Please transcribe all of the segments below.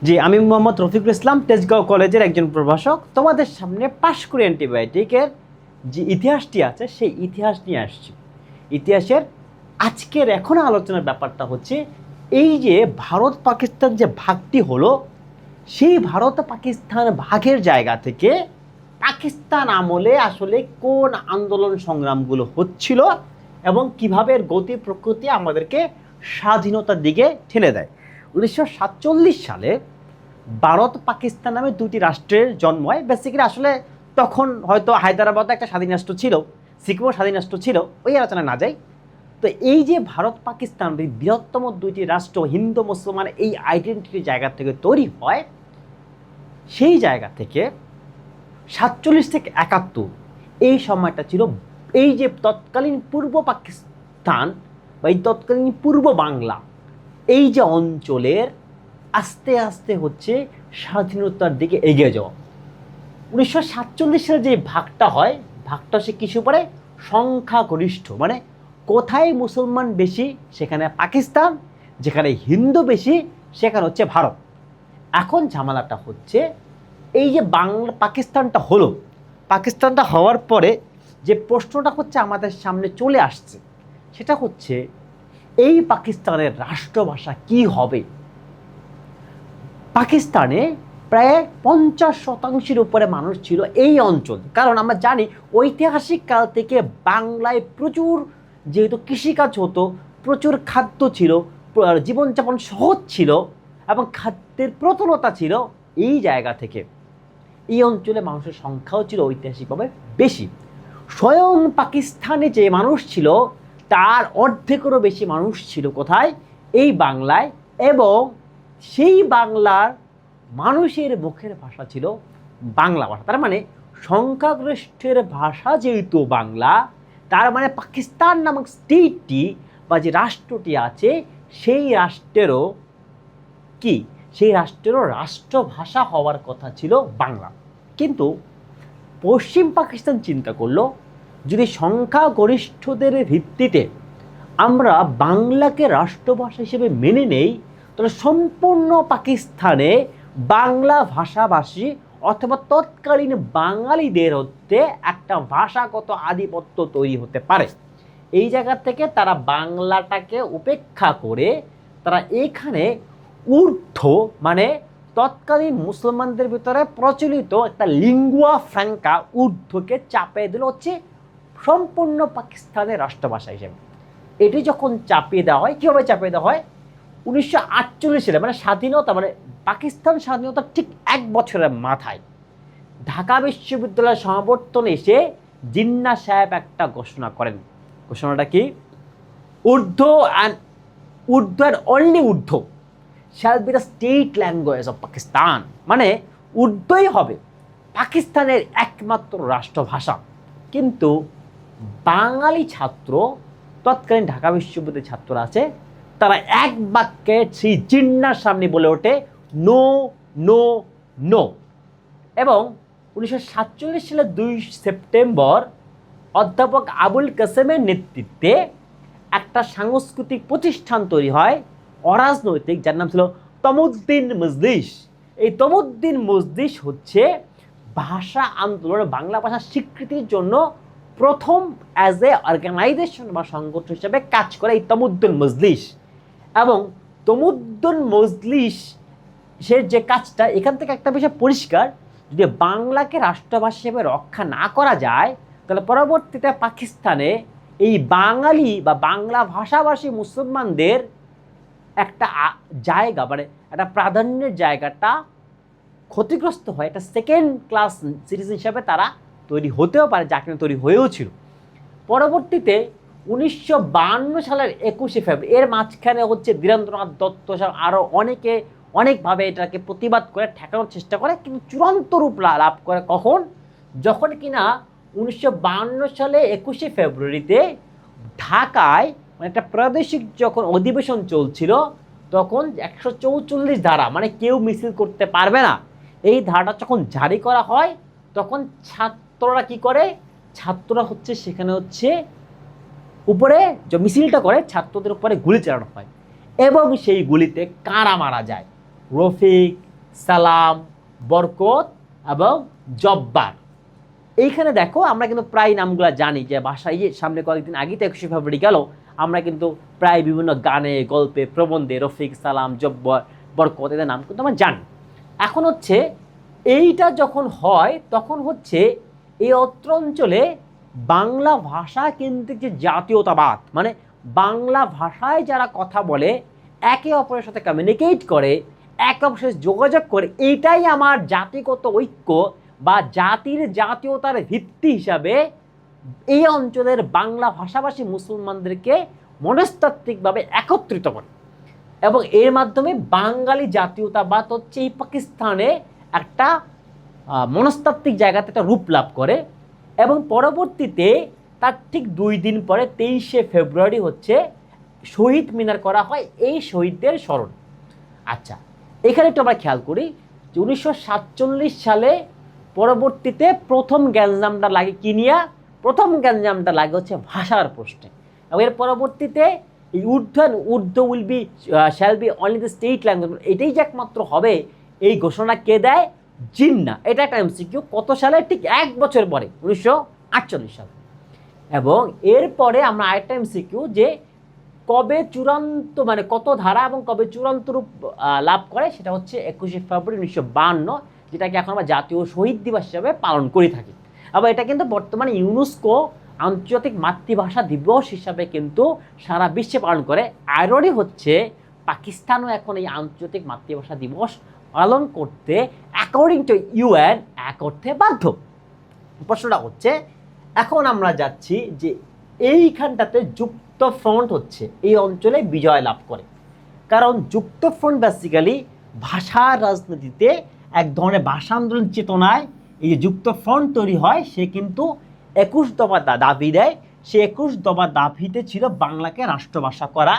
জি, আমি মোহাম্মদ রফিকুল ইসলাম, তেজগাঁও কলেজের একজন প্রভাষক। তোমাদের সামনে পাশকুড়ি অ্যান্টিবায়োটিকের যে ইতিহাসটি আছে সেই ইতিহাস নিয়ে আসছি। ইতিহাসের আজকের এখন আলোচনার ব্যাপারটা হচ্ছে এই যে ভারত পাকিস্তান যে ভাগটি হলো, সেই ভারত পাকিস্তান ভাগের জায়গা থেকে পাকিস্তান আমলে আসলে কোন আন্দোলন সংগ্রামগুলো হচ্ছিল এবং কীভাবে এর গতি প্রকৃতি আমাদেরকে স্বাধীনতার দিকে ঠেলে দেয়। 1947 সালে ভারত পাকিস্তান নামে দুটি রাষ্ট্রের জন্ম হয়। বেসিক্যালি আসলে তখন হয়তো হায়দ্রাবাদ একটা স্বাধীন রাষ্ট্র ছিল, সিকিমও স্বাধীন রাষ্ট্র ছিল, ওই আলোচনা না যাই। তো এই যে ভারত পাকিস্তান বৃহত্তম দুইটি রাষ্ট্র হিন্দু মুসলমান এই আইডেন্টিটির জায়গা থেকে তৈরি হয়, সেই জায়গা থেকে 47 থেকে 71 এই সময়টা ছিল এই যে তৎকালীন পূর্ব পাকিস্তান বা এই তৎকালীন পূর্ব বাংলা এই যে অঞ্চলের আস্তে আস্তে হচ্ছে স্বাধীনতার দিকে এগিয়ে যাওয়া। 1947 সালে যে ভাগটা হয়, ভাগটা সে কিছু পরে সংখ্যাগরিষ্ঠ, মানে কোথায় মুসলমান বেশি সেখানে পাকিস্তান, যেখানে হিন্দু বেশি সেখানে হচ্ছে ভারত। এখন ঝামেলাটা হচ্ছে এই যে বাংলা পাকিস্তানটা হলো, পাকিস্তানটা হওয়ার পরে যে প্রশ্নটা হচ্ছে আমাদের সামনে চলে আসছে সেটা হচ্ছে এই পাকিস্তানের রাষ্ট্রভাষা কি হবে। পাকিস্তানে প্রায় 50% উপরে মানুষ ছিল এই অঞ্চল, কারণ আমরা জানি ঐতিহাসিক কাল থেকে বাংলায় প্রচুর যেহেতু কৃষিকাজ হতো, প্রচুর খাদ্য ছিল, জীবনযাপন সহজ ছিল এবং খাদ্যের প্রতুলতা ছিল। এই জায়গা থেকে এই অঞ্চলে মানুষের সংখ্যাও ছিল ঐতিহাসিকভাবে বেশি। স্বয়ং পাকিস্তানে যে মানুষ ছিল তার অর্ধেকেরও বেশি মানুষ ছিল কোথায়, এই বাংলায়, এবং সেই বাংলার মানুষের মুখের ভাষা ছিল বাংলা ভাষা। তার মানে সংখ্যাগরিষ্ঠের ভাষা যেহেতু বাংলা, তার মানে পাকিস্তান নামক স্টেটটি বা যে রাষ্ট্রটি আছে সেই রাষ্ট্রেরও কি, সেই রাষ্ট্রেরও রাষ্ট্রভাষা হওয়ার কথা ছিল বাংলা। কিন্তু পশ্চিম পাকিস্তান চিন্তা করলো যদি সংখ্যাগরিষ্ঠদের ভিত্তিতে আমরা বাংলাকে রাষ্ট্রভাষা হিসেবে মেনে নেই, তাহলে সম্পূর্ণ পাকিস্তানে বাংলা ভাষাভাষী অথবা তৎকালীন বাঙালিদের হতে একটা ভাষাগত আধিপত্য তৈরি হতে পারে। এই জায়গা থেকে তারা বাংলাটাকে উপেক্ষা করে তারা এখানে উর্দু, মানে তৎকালীন মুসলমানদের ভিতরে প্রচলিত একটা লিঙ্গুয়া ফ্র্যাঙ্কা উর্দুকে চাপিয়ে দিল হচ্ছে সম্পূর্ণ পাকিস্তানের রাষ্ট্রভাষা হিসেবে। এটি যখন চাপিয়ে দেওয়া হয়, কীভাবে চাপিয়ে দেওয়া হয়, 1948 সালে মানে স্বাধীনতা, মানে পাকিস্তান স্বাধীনতার ঠিক 1 বছরের মাথায় ঢাকা বিশ্ববিদ্যালয়ের সমাবর্তনে এসে জিন্না সাহেব একটা ঘোষণা করেন। ঘোষণাটা কি, Urdu and only Urdu shall be the state language of Pakistan, মানে উর্দুই হবে পাকিস্তানের একমাত্র রাষ্ট্রভাষা। কিন্তু বাঙালি ছাত্র, তৎকালীন ঢাকা বিশ্ববিদ্যালয়ের ছাত্ররা আছে, তারা এক বাক্যে সেই জিন্নার সামনে বলে ওঠে নো নো নো। এবং 1947 সালের 2 সেপ্টেম্বর অধ্যাপক আবুল কাসেমের নেতৃত্বে একটা সাংস্কৃতিক প্রতিষ্ঠান তৈরি হয় অরাজনৈতিক, যার নাম ছিল তমুদ্দিন মজলিস। এই তমুদ্দিন মজলিস হচ্ছে ভাষা আন্দোলন, বাংলা ভাষার স্বীকৃতির জন্য প্রথম অ্যাজ এ অর্গানাইজেশন বা সংগঠন হিসেবে কাজ করে এই তমুদ্দিন মজলিস। এবং তমুদ্দিন মজলিস সে যে কাজটা, এখান থেকে একটা বিষয় পরিষ্কার, যদি বাংলাকে রাষ্ট্রভাষা হিসেবে রক্ষা না করা যায় তাহলে পরবর্তীতে পাকিস্তানে এই বাঙালি বা বাংলা ভাষাভাষী মুসলমানদের একটা জায়গা, মানে একটা প্রাধান্যের জায়গাটা ক্ষতিগ্রস্ত হয়, একটা সেকেন্ড ক্লাস সিটিজেন হিসাবে তারা তৈরি হতেও পারে, যা কিনা তৈরি হয়েও ছিল। পরবর্তীতে 1952 সালের 21শে ফেব্রুয়ারি, এর মাঝখানে হচ্ছে ধীরেন্দ্রনাথ দত্ত আরও অনেকে অনেকভাবে এটাকে প্রতিবাদ করে ঠেকানোর চেষ্টা করে, কিন্তু চূড়ান্ত রূপ লাভ করে কখন, যখন কিনা 1952 সালে 21শে ফেব্রুয়ারিতে ঢাকায় মানে একটা প্রাদেশিক যখন অধিবেশন চলছিল, তখন 144 ধারা, মানে কেউ মিছিল করতে পারবে না, এই ধারাটা যখন জারি করা হয়, তখন ছাত্ররা কি করে, ছাত্ররা হচ্ছে সেখানে হচ্ছে উপরে যে মিছিলটা করে ছাত্রদের উপরে গুলি চালানো হয় এবং সেই গুলিতে কারা মারা যায়, রফিক, সালাম, বরকত এবং জব্বার। এইখানে দেখো আমরা কিন্তু প্রায় নামগুলো জানি, যে ভাষায় যে সামনে কয়েকদিন আগে তো 21শে ফেব্রুয়ারি গেল, আমরা কিন্তু প্রায় বিভিন্ন গানে, গল্পে, প্রবন্ধে রফিক, সালাম, জব্বর, বরকত এদের নাম কিন্তু আমরা জানি। এখন হচ্ছে এইটা যখন হয় তখন হচ্ছে এই অত্র অঞ্চলে বাংলা ভাষা কেন্দ্রিক যে জাতীয়তাবাদ, মানে বাংলা ভাষায় যারা কথা বলে, একে অপরের সাথে কমিউনিকেট করে, একে অপরের সাথে যোগাযোগ করে, এইটাই আমার জাতিগত ঐক্য বা জাতির জাতীয়তার ভিত্তি হিসাবে এই অঞ্চলের বাংলা ভাষাভাষী মুসলমানদেরকে মনস্তাত্ত্বিকভাবে একত্রিত করে। এবং এর মাধ্যমে বাঙালি জাতীয়তাবাদ হচ্ছে এই পাকিস্তানে একটা মনস্তাত্ত্বিক জায়গাতে একটা রূপ লাভ করে। এবং পরবর্তীতে তার ঠিক 2 দিন পরে 23শে ফেব্রুয়ারি হচ্ছে শহীদ মিনার করা হয় এই শহীদদের স্মরণ। আচ্ছা, এখানে একটু আমরা খেয়াল করি যে 1947 সালে পরবর্তীতে প্রথম গ্যাঞ্জামটা লাগে কি নিয়ে? প্রথম গ্যাঞ্জামটা লাগে হচ্ছে ভাষার প্রশ্নে। এবং এর পরবর্তীতে এই Urdu will be shall be only the state language, এটাই যে একমাত্র হবে, এই ঘোষণা কে দেয়? জিন্নাহ। এটা একটা এমসিকিউ। কত সালে? ঠিক 1 বছর পরে, 1948 সালে। এবং এরপরে আমরা আরেকটা এমসিকিউ, যে কবে চূড়ান্ত, মানে কত ধারা এবং কবে চূড়ান্ত রূপ লাভ করে, সেটা হচ্ছে 21শে ফেব্রুয়ারি 1952, যেটাকে এখন আমরা জাতীয় শহীদ দিবস হিসাবে পালন করে থাকি। আবার এটা কিন্তু বর্তমানে ইউনেস্কো আন্তর্জাতিক মাতৃভাষা দিবস হিসাবে কিন্তু সারা বিশ্বে পালন করে। আইরনি হচ্ছে পাকিস্তানও এখন এই আন্তর্জাতিক মাতৃভাষা দিবস পালন করতে অ্যাকর্ডিং টু ইউএন এক অর্থে বাধ্য। প্রশ্নটা হচ্ছে, এখন আমরা যাচ্ছি যে এইখানটাতে যুক্ত ফ্রন্ট হচ্ছে এই অঞ্চলে বিজয় লাভ করে। কারণ যুক্ত ফ্রন্ট বেসিক্যালি ভাষার রাজনীতিতে এক ধরনের ভাষা আন্দোলন চেতনায় এই যে যুক্ত ফ্রন্ট তৈরি হয়, সে কিন্তু 21 দফা দাবি দেয়। সে 21 দফা দাবিতে ছিল বাংলাকে রাষ্ট্রভাষা করা।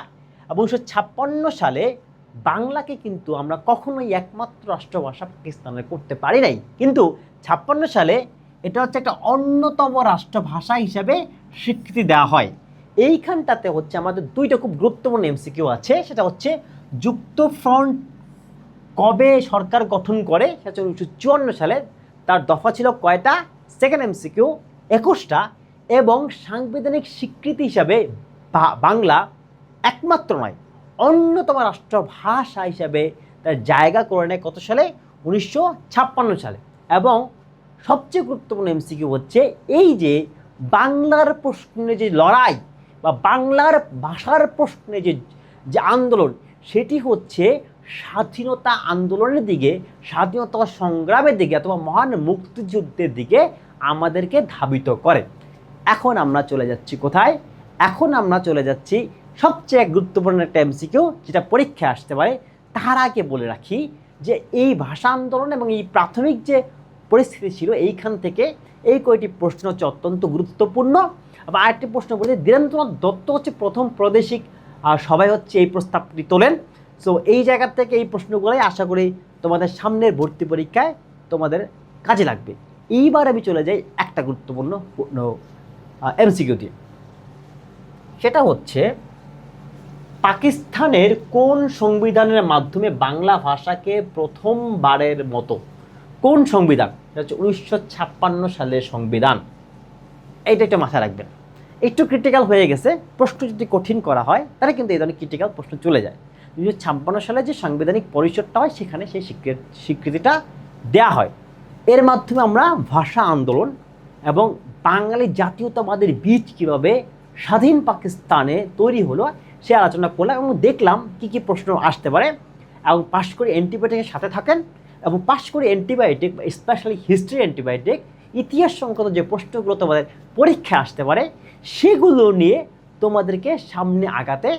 এবং 1956 সালে বাংলাকে কিন্তু আমরা কখনোই একমাত্র রাষ্ট্রভাষা পাকিস্তানের করতে পারি নাই, কিন্তু 56 সালে এটা হচ্ছে একটা অন্যতম রাষ্ট্রভাষা হিসেবে স্বীকৃতি দেওয়া হয়। এইখানটাতে হচ্ছে আমাদের 2টা খুব গুরুত্বপূর্ণ এমসিকিউ আছে। সেটা হচ্ছে যুক্ত ফ্রন্ট কবে সরকার গঠন করে, সেটা 1954 সালে। তার দফা ছিল কয়টা? সেকেন্ড এমসিকিউ 21টা। এবং সাংবিধানিক স্বীকৃতি হিসাবে বাংলা একমাত্র নয়, অন্যতম রাষ্ট্রভাষা হিসাবে তার জায়গা করে নেয় কত সালে? 1956 সালে। এবং সবচেয়ে গুরুত্বপূর্ণ এমসিকিউ হচ্ছে এই যে বাংলার প্রশ্নে যে লড়াই বা বাংলার ভাষার প্রশ্নে যে আন্দোলন, সেটি হচ্ছে স্বাধীনতা আন্দোলনের দিকে, স্বাধীনতা সংগ্রামের দিকে অথবা মহান মুক্তিযুদ্ধের দিকে আমাদেরকে ধাবিত করে। এখন আমরা চলে যাচ্ছি কোথায়? এখন আমরা চলে যাচ্ছি সবচেয়ে গুরুত্বপূর্ণ একটা এমসিকিউ, যেটা পরীক্ষায় আসতে পারে। তার আগে বলে রাখি যে এই ভাষা আন্দোলন এবং এই প্রাথমিক যে পরিস্থিতি ছিল, এইখান থেকে এই কয়টি প্রশ্ন হচ্ছে অত্যন্ত গুরুত্বপূর্ণ। আবার আরেকটি প্রশ্ন বলছে, ধীরেন্দ্রনাথ দত্ত হচ্ছে প্রথম প্রাদেশিক সবাই হচ্ছে এই প্রস্তাবটি তোলেন। সো এই জায়গা থেকে এই প্রশ্নগুলোই আশা করি তোমাদের সামনের ভর্তি পরীক্ষায় তোমাদের কাজে লাগবে। এইবার আমি চলে যাই একটা গুরুত্বপূর্ণ এমসিকিউ দিয়ে। সেটা হচ্ছে পাকিস্তানের কোন সংবিধানের মাধ্যমে বাংলা ভাষাকে প্রথমবারের মতো, কোন সংবিধান? এটা হচ্ছে 1956 সালের সংবিধান। এইটা একটু মাথায় রাখবেন। একটু ক্রিটিক্যাল হয়ে গেছে, প্রশ্ন যদি কঠিন করা হয় তাহলে কিন্তু এই ধরনের ক্রিটিক্যাল প্রশ্ন চলে যায়। 1956 সালে যে সাংবিধানিক পরিষদটা হয়, সেখানে সেই স্বীকৃতিটা দেয়া হয়। এর মাধ্যমে আমরা ভাষা আন্দোলন এবং বাঙালি জাতীয়তাবাদের বীজ কীভাবে স্বাধীন পাকিস্তানে তৈরি হলো সে আলোচনা করলাম এবং দেখলাম কী কী প্রশ্ন আসতে পারে। এবং পাশ করে অ্যান্টিবায়োটিকের সাথে থাকেন, এবং পাশ করে অ্যান্টিবায়োটিক, স্পেশালি হিস্ট্রি অ্যান্টিবায়োটিক, ইতিহাস সংক্রান্ত যে প্রশ্নগুলো তোমাদের পরীক্ষায় আসতে পারে, সেগুলো নিয়ে তোমাদেরকে সামনে আগাতে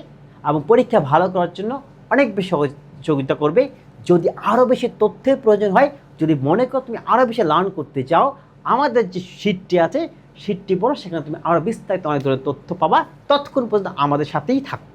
এবং পরীক্ষা ভালো করার জন্য অনেক বেশি সহযোগিতা করবে। যদি আরও বেশি তথ্যের প্রয়োজন হয়, যদি মনে করো তুমি আরও বেশি লার্ন করতে চাও, আমাদের যে শিটটি আছে, শিটটি পড়ো, সেখানে তুমি আরও বিস্তারিত অনেক ধরনের তথ্য পাবা। ততক্ষণ পর্যন্ত আমাদের সাথেই থাকো।